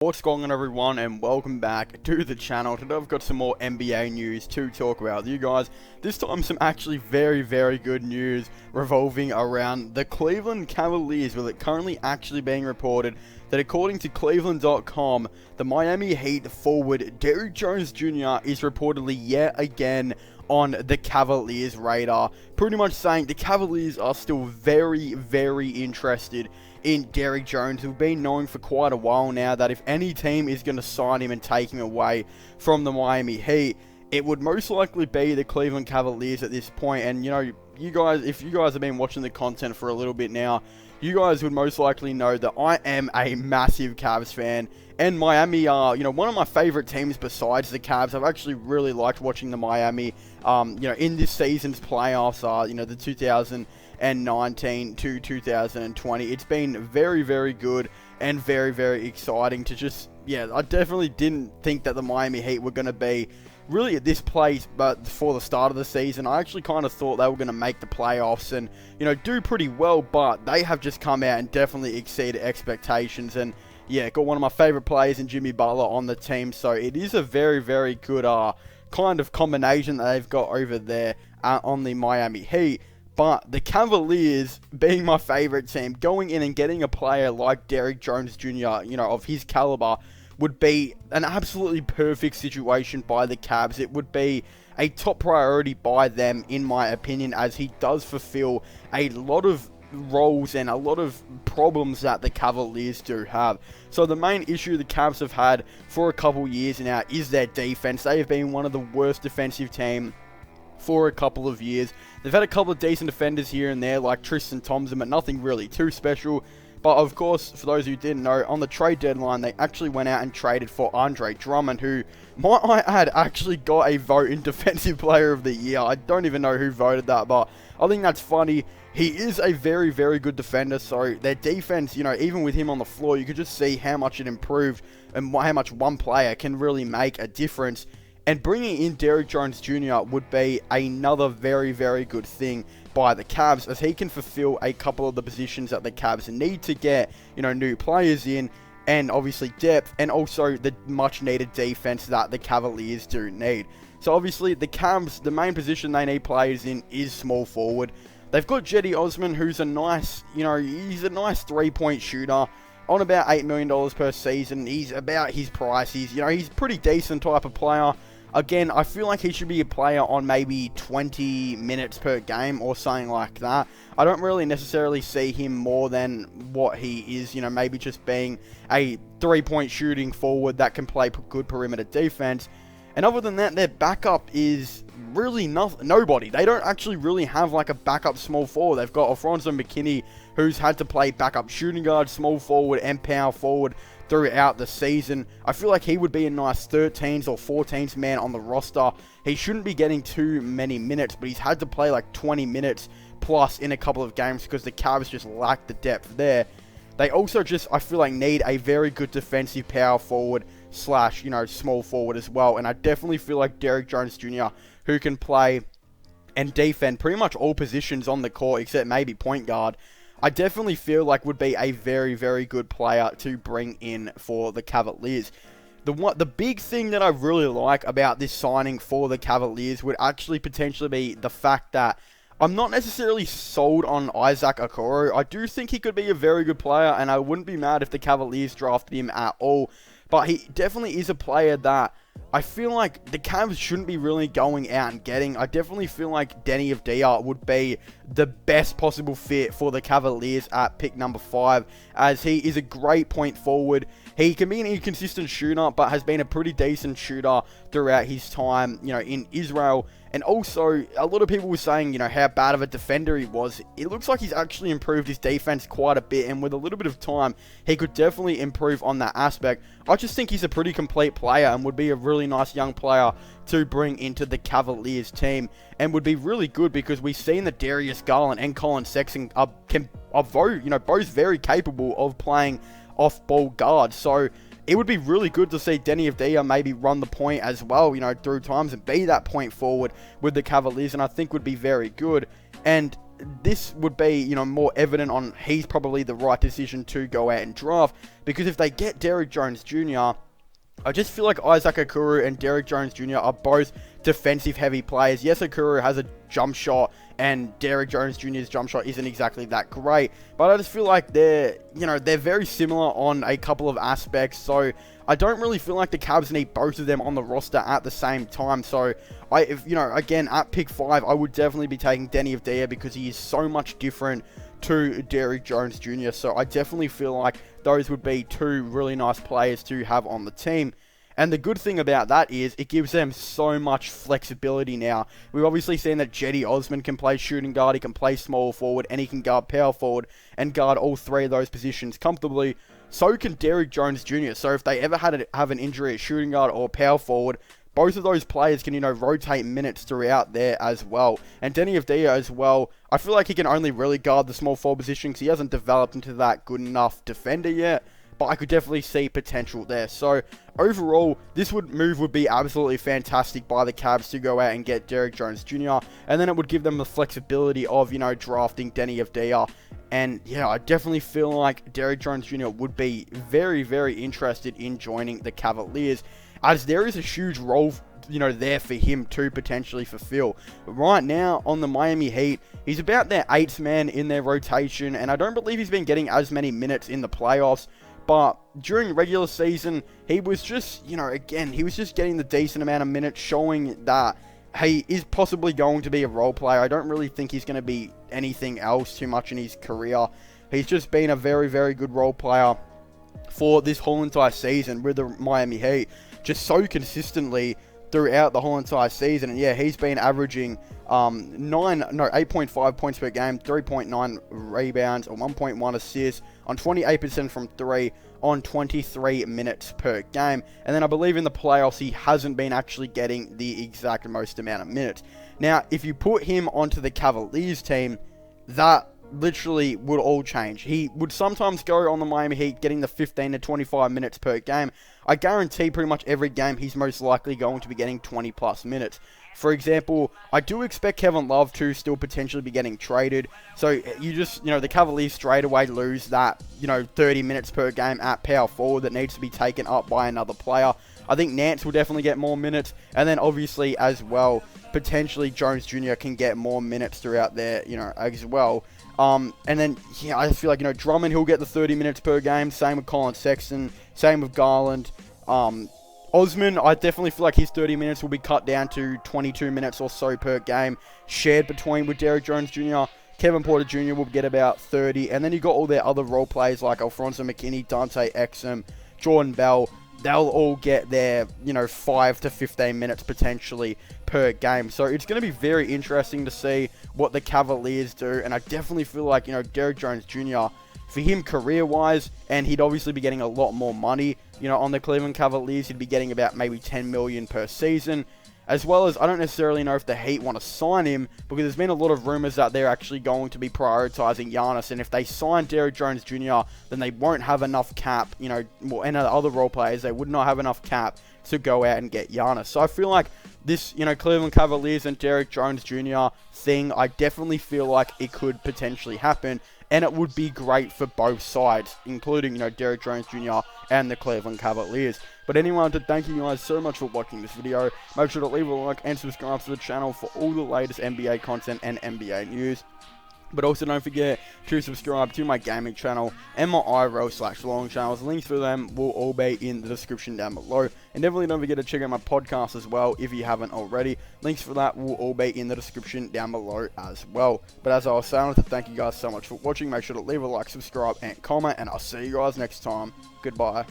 What's going on, everyone, and welcome back to the channel. Today I've got some more NBA news to talk about with you guys. This time some actually very good news revolving around the Cleveland Cavaliers, with it currently actually being reported that according to Cleveland.com, the Miami Heat forward Derrick Jones Jr. is reportedly yet again on the Cavaliers' radar, pretty much saying the Cavaliers are still very interested in Derrick Jones. We've been knowing for quite a while now that if any team is going to sign him and take him away from the Miami Heat, it would most likely be the Cleveland Cavaliers at this point. And you know, if you guys have been watching the content for a little bit now, you guys would most likely know that I am a massive Cavs fan, and Miami are, one of my favorite teams besides the Cavs. I've actually really liked watching the Miami, in this season's playoffs, the 2019 to 2020. It's been very good and very exciting to just, I definitely didn't think that the Miami Heat were going to be really at this place, but for the start of the season, I actually kind of thought they were going to make the playoffs and, do pretty well, but they have just come out and definitely exceeded expectations. And got one of my favorite players in Jimmy Butler on the team, so it is a very good kind of combination that they've got over there on the Miami Heat. But the Cavaliers, being my favorite team, going in and getting a player like Derrick Jones Jr., of his caliber, would be an absolutely perfect situation by the Cavs. It would be a top priority by them, in my opinion, as he does fulfill a lot of roles and a lot of problems that the Cavaliers do have. So the main issue the Cavs have had for a couple years now is their defense. They have been one of the worst defensive teams for a couple of years. They've had a couple of decent defenders here and there, like Tristan Thompson, but nothing really too special. But of course, for those who didn't know, on the trade deadline, they actually went out and traded for Andre Drummond, who, might I add, actually got a vote in Defensive Player of the Year. I don't even know who voted that, but I think that's funny. He is a very good defender, so their defense, even with him on the floor, you could just see how much it improved and how much one player can really make a difference. And bringing in Derrick Jones Jr. would be another very good thing by the Cavs, as he can fulfill a couple of the positions that the Cavs need to get, new players in, and obviously depth, and also the much needed defense that the Cavaliers do need. So obviously the Cavs, the main position they need players in is small forward. They've got Cedi Osman, who's a nice, he's a nice 3-point shooter on about $8 million per season. He's about his price. He's pretty decent type of player. Again, I feel like he should be a player on maybe 20 minutes per game or something like that. I don't really necessarily see him more than what he is, maybe just being a 3-point shooting forward that can play good perimeter defense. And other than that, their backup is really nobody. They don't actually really have like a backup small forward. They've got Alfonso McKinney, who's had to play backup shooting guard, small forward, and power forward throughout the season. I feel like he would be a nice 13s or 14s man on the roster. He shouldn't be getting too many minutes, but he's had to play like 20 minutes plus in a couple of games because the Cavs just lack the depth there. They also just, I feel like, need a very good defensive power forward / small forward as well. And I definitely feel like Derrick Jones Jr., who can play and defend pretty much all positions on the court except maybe point guard, I definitely feel like would be a very good player to bring in for the Cavaliers. The big thing that I really like about this signing for the Cavaliers would actually potentially be the fact that I'm not necessarily sold on Isaac Okoro. I do think he could be a very good player, and I wouldn't be mad if the Cavaliers drafted him at all. But he definitely is a player that I feel like the Cavs shouldn't be really going out and getting. I definitely feel like Denny Avdia would be the best possible fit for the Cavaliers at pick number 5, as he is a great point forward. He can be an inconsistent shooter, but has been a pretty decent shooter throughout his time, in Israel. And also, a lot of people were saying, how bad of a defender he was. It looks like he's actually improved his defense quite a bit, and with a little bit of time, he could definitely improve on that aspect. I just think he's a pretty complete player and would be a really nice young player to bring into the Cavaliers team, and would be really good because we've seen that Darius Garland and Colin Sexton are both very capable of playing off-ball guard. So it would be really good to see Denny Avdia maybe run the point as well, through times and be that point forward with the Cavaliers, and I think would be very good. And this would be, you know, more evident on he's probably the right decision to go out and draft, because if they get Derrick Jones Jr., I just feel like Isaac Okoro and Derrick Jones Jr. are both defensive heavy players. Yes, Okoro has a jump shot, and Derrick Jones Jr.'s jump shot isn't exactly that great, but I just feel like they're very similar on a couple of aspects, so I don't really feel like the Cavs need both of them on the roster at the same time. So again, at pick 5, I would definitely be taking Denny Avdia because he is so much different to Derrick Jones Jr. So I definitely feel like those would be two really nice players to have on the team. And the good thing about that is it gives them so much flexibility now. We've obviously seen that Cedi Osman can play shooting guard, he can play small forward, and he can guard power forward and guard all three of those positions comfortably. So can Derrick Jones Jr. So if they ever have an injury at shooting guard or power forward, both of those players can, rotate minutes throughout there as well. And Denny Avdia as well, I feel like he can only really guard the small forward position because he hasn't developed into that good enough defender yet. But I could definitely see potential there. So overall, this move would be absolutely fantastic by the Cavs to go out and get Derrick Jones Jr. And then it would give them the flexibility of, drafting Denny Avdia. And yeah, I definitely feel like Derrick Jones Jr. would be very, very interested in joining the Cavaliers, as there is a huge role, there for him to potentially fulfill. Right now, on the Miami Heat, he's about their 8th man in their rotation, and I don't believe he's been getting as many minutes in the playoffs. But during regular season, he was just, he was just getting the decent amount of minutes, showing that he is possibly going to be a role player. I don't really think he's going to be anything else too much in his career. He's just been a very, very good role player for this whole entire season with the Miami Heat, just so consistently throughout the whole entire season. And yeah, he's been averaging 8.5 points per game, 3.9 rebounds, or 1.1 assists on 28% from 3 on 23 minutes per game. And then I believe in the playoffs, he hasn't been actually getting the exact most amount of minutes. Now, if you put him onto the Cavaliers team, that literally would all change. He would sometimes go on the Miami Heat getting the 15 to 25 minutes per game. I guarantee pretty much every game he's most likely going to be getting 20 plus minutes. For example, I do expect Kevin Love to still potentially be getting traded. So you just, the Cavaliers straight away lose that, 30 minutes per game at power forward that needs to be taken up by another player. I think Nance will definitely get more minutes. And then obviously as well, potentially Jones Jr. can get more minutes throughout there, as well. And then, yeah, I just feel like, Drummond, he'll get the 30 minutes per game. Same with Colin Sexton. Same with Garland. Osman, I definitely feel like his 30 minutes will be cut down to 22 minutes or so per game, shared between with Derrick Jones Jr. Kevin Porter Jr. will get about 30. And then you got all their other role players like Alphonso McKinney, Dante Exum, Jordan Bell. They'll all get their, 5 to 15 minutes potentially per game. So it's going to be very interesting to see what the Cavaliers do. And I definitely feel like, Derrick Jones Jr., for him career-wise, and he'd obviously be getting a lot more money, on the Cleveland Cavaliers. He'd be getting about maybe $10 million per season. As well as, I don't necessarily know if the Heat want to sign him, because there's been a lot of rumors that they're actually going to be prioritizing Giannis, and if they sign Derrick Jones Jr., then they won't have enough cap, and other role players, they would not have enough cap to go out and get Giannis. So I feel like this, Cleveland Cavaliers and Derrick Jones Jr. thing, I definitely feel like it could potentially happen, and it would be great for both sides, including, Derrick Jones Jr. and the Cleveland Cavaliers. But anyway, I want to thank you guys so much for watching this video. Make sure to leave a like and subscribe to the channel for all the latest NBA content and NBA news. But also don't forget to subscribe to my gaming channel and my IRL/vlogging channels. Links for them will all be in the description down below. And definitely don't forget to check out my podcast as well if you haven't already. Links for that will all be in the description down below as well. But as I was saying, I want to thank you guys so much for watching. Make sure to leave a like, subscribe, and comment. And I'll see you guys next time. Goodbye.